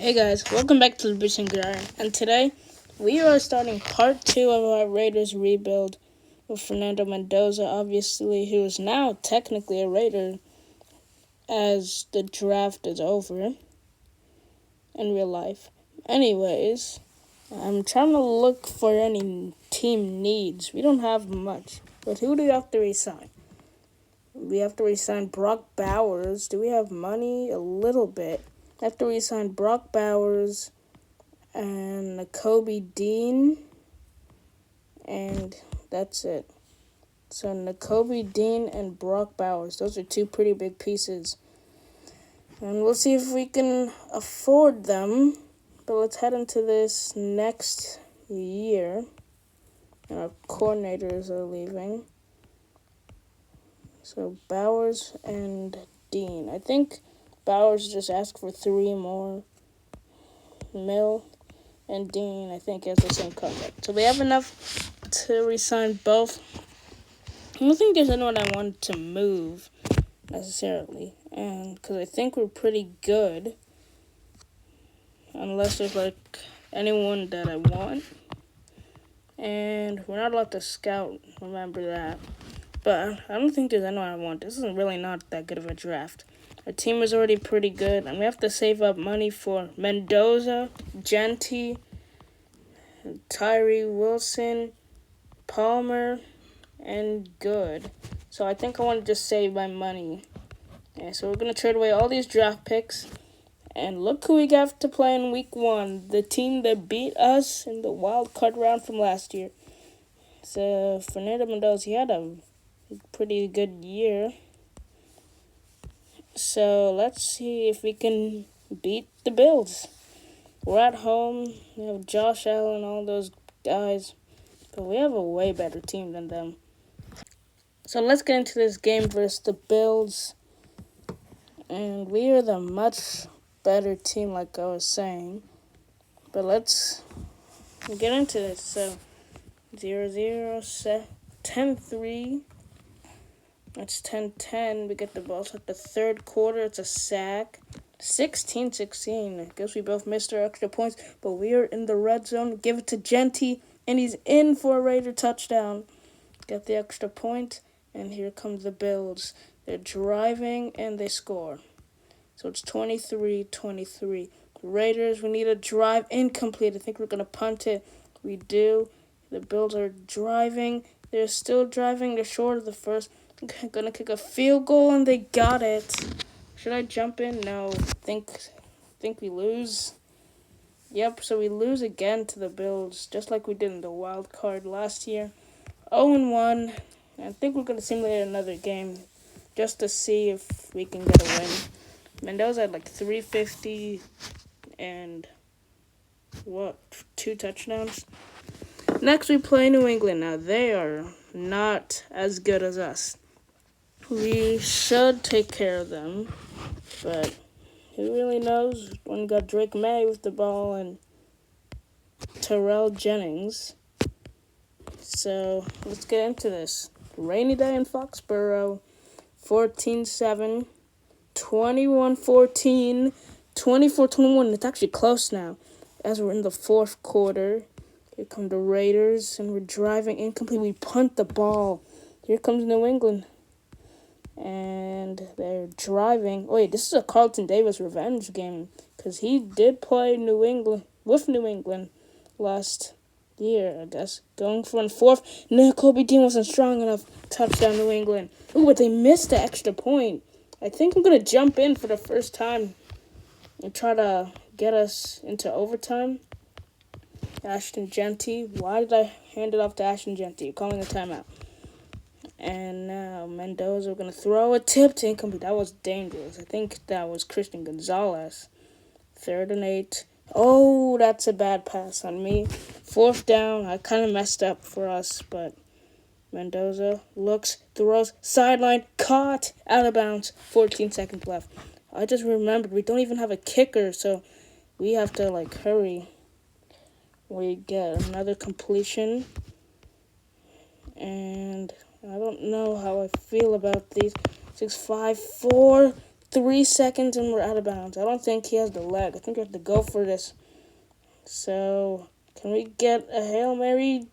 Hey guys, welcome back to the Bitch and Grind. And today, we are starting part 2 of our Raiders rebuild with Fernando Mendoza, obviously, who is now technically a Raider as the draft is over in real life. Anyways, I'm trying to look for any team needs. We don't have much, but who do we have to resign? We have to resign Brock Bowers. Do we have money? A little bit. I have to resign Brock Bowers and Nakobe Dean, and that's it. So Nakobe Dean and Brock Bowers, those are two pretty big pieces. And we'll see if we can afford them. But let's head into this next year. And our coordinators are leaving. So Bowers and Dean. I think Bowers just asked for 3 more mil. And Dean, I think, has the same contract. So we have enough to resign both. I don't think there's anyone I want to move, necessarily. And because I think we're pretty good. Unless there's, anyone that I want. And we're not allowed to scout, remember that. But I don't think there's anyone I want. This is really not that good of a draft. Our team is already pretty good. And we have to save up money for Mendoza, Genty, Tyree Wilson, Palmer, and Good. So I think I want to just save my money. Yeah, so we're going to trade away all these draft picks. And look who we got to play in week 1. The team that beat us in the wild card round from last year. So Fernando Mendoza, he had a pretty good year. So let's see if we can beat the Bills. We're at home. We have Josh Allen, all those guys. But we have a way better team than them. So let's get into this game versus the Bills. And we are the much better team, like I was saying. But let's get into this. So 0-0, 10-3. That's 10-10. We get the ball at the third quarter. It's a sack. 16-16. I guess we both missed our extra points. But we are in the red zone. Give it to Genty. And he's in for a Raider touchdown. Get the extra point. And here comes the Bills. They're driving and they score. So it's 23-23. Raiders, we need a drive incomplete. I think we're going to punt it. We do. The Bills are driving. They're still driving. They're short of the first. Going to kick a field goal, and they got it. Should I jump in? No. Think we lose. Yep, so we lose again to the Bills, just like we did in the wild card last year. 0-1. I think we're going to simulate another game just to see if we can get a win. Mendoza had 350 and 2 touchdowns. Next, we play New England. Now, they are not as good as us. We should take care of them, but who really knows when we got Drake May with the ball and Terrell Jennings. So, let's get into this. Rainy day in Foxborough, 14-7. 21-14, 24-21. It's actually close now as we're in the fourth quarter. Here come the Raiders, and we're driving incomplete. We punt the ball. Here comes New England, and they're driving. Wait, this is a Carlton Davis revenge game because he did play New England last year, I guess. Going for a fourth. Nakobe Dean wasn't strong enough. Touchdown, New England. Ooh, but they missed the extra point. I think I'm going to jump in for the first time and try to get us into overtime. Ashton Genty. Why did I hand it off to Ashton Genty? You're calling a timeout. And now Mendoza, we're going to throw a tip to incomplete. That was dangerous. I think that was Christian Gonzalez. 3rd and 8. Oh, that's a bad pass on me. 4th down. I kind of messed up for us, but Mendoza looks, throws, sideline, caught, out of bounds, 14 seconds left. I just remembered we don't even have a kicker, so we have to, hurry. We get another completion, and I don't know how I feel about these. 6-5-4, 3 seconds and we're out of bounds. I don't think he has the leg. I think we have to go for this. So, can we get a Hail Mary?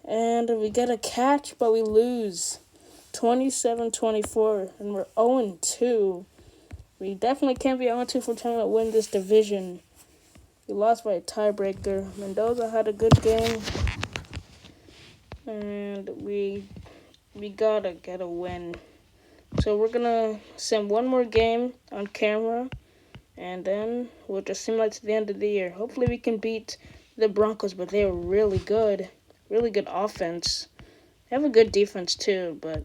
And we get a catch, but we lose. 27-24, and we're 0-2. We definitely can't be 0-2 if we're trying to win this division. We lost by a tiebreaker. Mendoza had a good game. And we gotta get a win. So we're gonna send one more game on camera, and then we'll just simulate to the end of the year. Hopefully we can beat the Broncos, but they're really good offense. They have a good defense too, but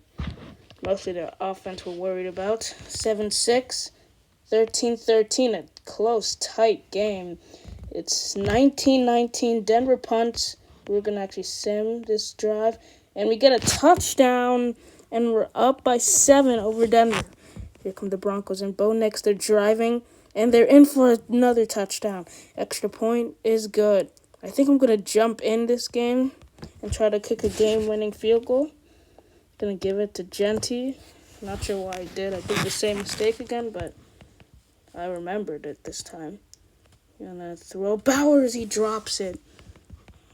mostly their offense we're worried about. 7-6, 13-13, a close, tight game. It's 19-19, Denver punts. We're gonna actually sim this drive, and we get a touchdown. And we're up by 7 over Denver. Here come the Broncos and Bo Nix. They're driving, and they're in for another touchdown. Extra point is good. I think I'm going to jump in this game and try to kick a game-winning field goal. Going to give it to Genty. Not sure why I did. I did the same mistake again, but I remembered it this time. Going to throw Bowers. He drops it.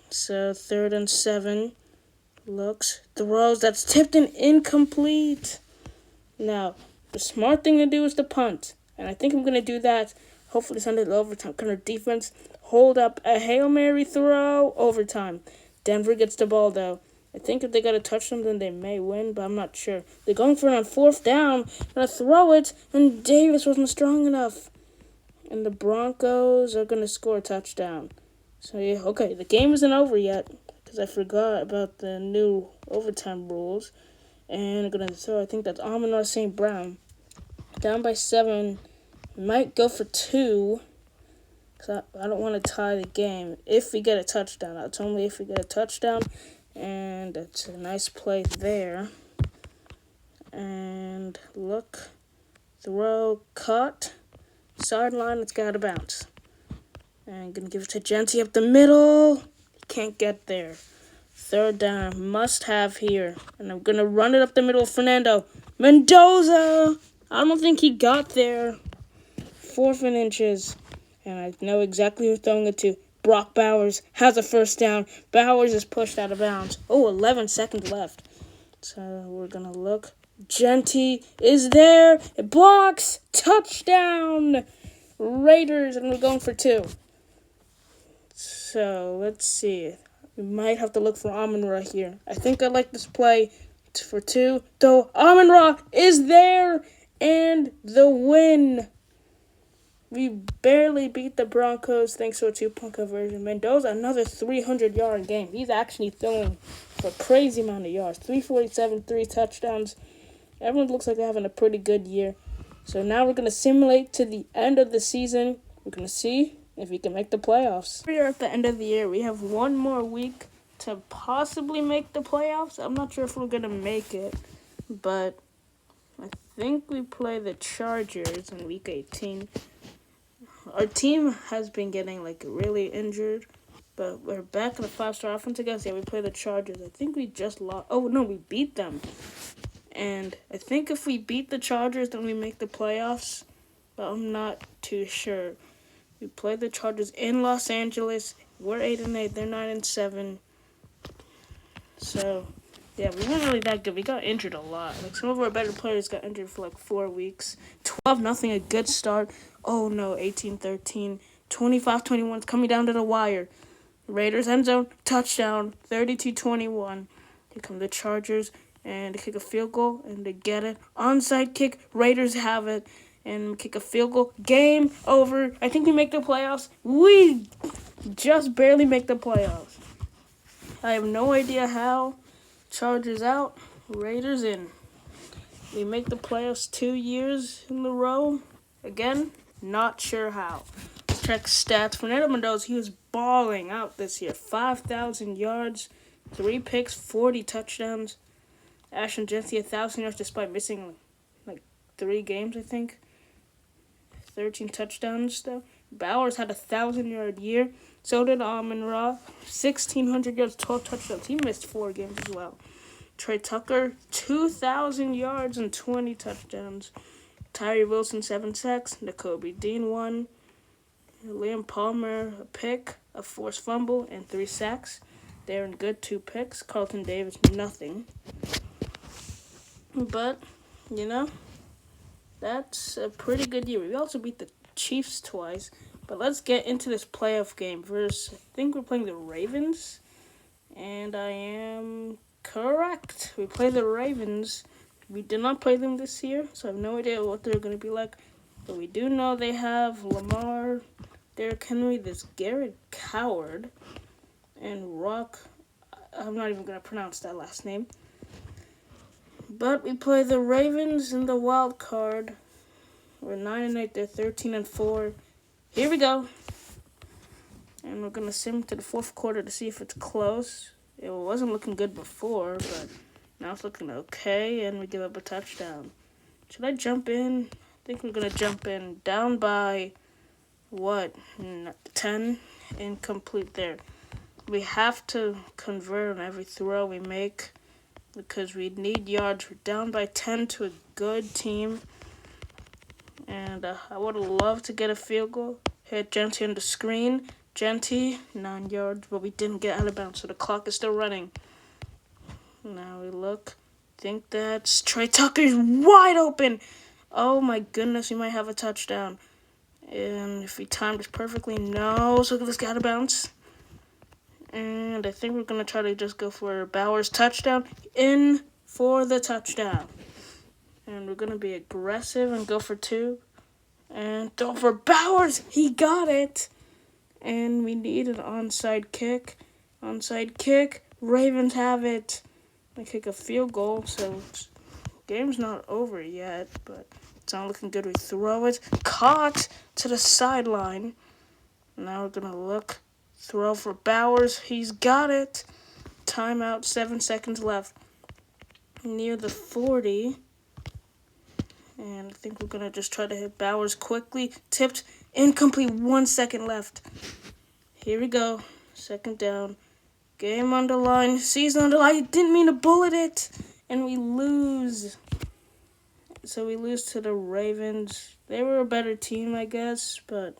So 3rd and 7. Looks, throws, that's tipped and incomplete. Now, the smart thing to do is to punt. And I think I'm going to do that. Hopefully send it to overtime. Kind of defense, hold up a Hail Mary throw, overtime. Denver gets the ball, though. I think if they got to touch them, then they may win, but I'm not sure. They're going for it on 4th down. Going to throw it, and Davis wasn't strong enough. And the Broncos are going to score a touchdown. So, yeah, okay, the game isn't over yet. I forgot about the new overtime rules. And I'm going to throw, I think that's Amon-Ra St. Brown. Down by 7. Might go for 2. Because I don't want to tie the game. If we get a touchdown. It's only if we get a touchdown. And it's a nice play there. And look. Throw. Cut. Sideline. It's got to bounce. And I'm going to give it to Genty up the middle. Can't get there. 3rd down, must have here. And I'm going to run it up the middle of Fernando. Mendoza! I don't think he got there. 4th and inches. And I know exactly who throwing it to. Brock Bowers has a 1st down. Bowers is pushed out of bounds. 11 seconds left. So we're going to look. Genty is there. It blocks. Touchdown! Raiders, and we're going for 2. So, let's see. We might have to look for Amon-Ra here. I think I like this play for 2. Though Amon-Ra is there, and the win. We barely beat the Broncos thanks to a 2-point conversion. Mendoza, another 300-yard game. He's actually throwing for a crazy amount of yards. 347, 3 touchdowns. Everyone looks like they're having a pretty good year. So now we're going to simulate to the end of the season. We're going to see if we can make the playoffs. We are at the end of the year. We have one more week to possibly make the playoffs. I'm not sure if we're going to make it, but I think we play the Chargers in week 18. Our team has been getting really injured, but we're back in the 5-star offense again. Yeah, we play the Chargers. I think we just lost. Oh, no, we beat them. And I think if we beat the Chargers, then we make the playoffs, but I'm not too sure. We play the Chargers in Los Angeles. We're 8-8. They're 9-7. So, yeah, we weren't really that good. We got injured a lot. Some of our better players got injured for 4 weeks. 12-0, a good start. Oh, no, 18-13. 25-21. It's coming down to the wire. Raiders end zone, touchdown, 32-21. Here come the Chargers, and they kick a field goal, and they get it. Onside kick, Raiders have it. And kick a field goal. Game over. I think we make the playoffs. We just barely make the playoffs. I have no idea how. Chargers out. Raiders in. We make the playoffs 2 years in a row. Again, not sure how. Let's check stats. Fernando Mendoza, he was balling out this year. 5,000 yards, 3 picks, 40 touchdowns. Ashton Genty, 1,000 yards despite missing 3 games, I think. 13 touchdowns, though. Bowers had a 1,000-yard year. So did Amon-Ra. 1,600 yards, 12 touchdowns. He missed 4 games as well. Trey Tucker, 2,000 yards and 20 touchdowns. Tyree Wilson, 7 sacks. Nakobe Dean, 1. Liam Palmer, a pick, a forced fumble, and 3 sacks. Darren Good, 2 picks. Carlton Davis, nothing. But, that's a pretty good year. We also beat the Chiefs twice. But let's get into this playoff game versus, I think we're playing the Ravens. And I am correct. We play the Ravens. We did not play them this year, so I have no idea what they're going to be like. But we do know they have Lamar, Derrick Henry, this Garrett Coward, and Rock. I'm not even going to pronounce that last name. But we play the Ravens in the wild card. We're 9-8. They're 13-4. Here we go. And we're going to sim to the fourth quarter to see if it's close. It wasn't looking good before, but now it's looking okay, and we give up a touchdown. Should I jump in? I think we're going to jump in. Down by, 10? Incomplete there. We have to convert on every throw we make because we need yards. We're down by 10 to a good team. And I would have loved to get a field goal. Hit Genty on the screen. Genty, 9 yards, but we didn't get out of bounds, so the clock is still running. Now we look. Think that's Trey Tucker's wide open. Oh my goodness, we might have a touchdown. And if we timed this perfectly, no. So let's get out of bounds. And I think we're going to try to just go for Bowers' touchdown. In for the touchdown. And we're going to be aggressive and go for 2. And throw for Bowers. He got it. And we need an onside kick. Onside kick. Ravens have it. They kick a field goal, so game's not over yet, but it's not looking good. We throw it. Caught to the sideline. Now we're going to look. Throw for Bowers. He's got it. Timeout. 7 seconds left. Near the 40. And I think we're going to just try to hit Bowers quickly. Tipped. Incomplete. 1 second left. Here we go. Second down. Game on the line. Season on the line. I didn't mean to bullet it. And we lose. So we lose to the Ravens. They were a better team, I guess. But,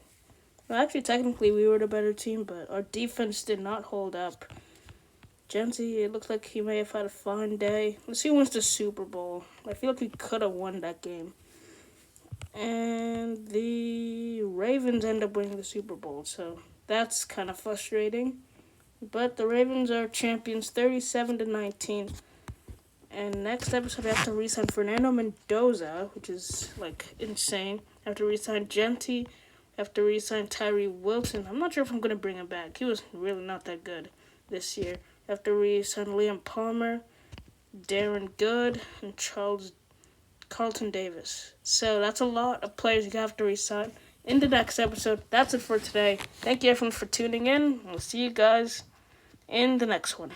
well, actually, technically, we were the better team. But our defense did not hold up. Genty, it looks like he may have had a fine day. Let's see who wins the Super Bowl. I feel like we could have won that game. And the Ravens end up winning the Super Bowl. So that's kind of frustrating. But the Ravens are champions, 37-19. And next episode, we have to re-sign Fernando Mendoza, which is, insane. I have to re-sign Genty. I have to re-sign Tyree Wilson. I'm not sure if I'm going to bring him back. He was really not that good this year. I have to re-sign Liam Palmer, Darren Good, and Carlton Davis. So that's a lot of players you have to re-sign. In the next episode, that's it for today. Thank you everyone for tuning in. I'll see you guys in the next one.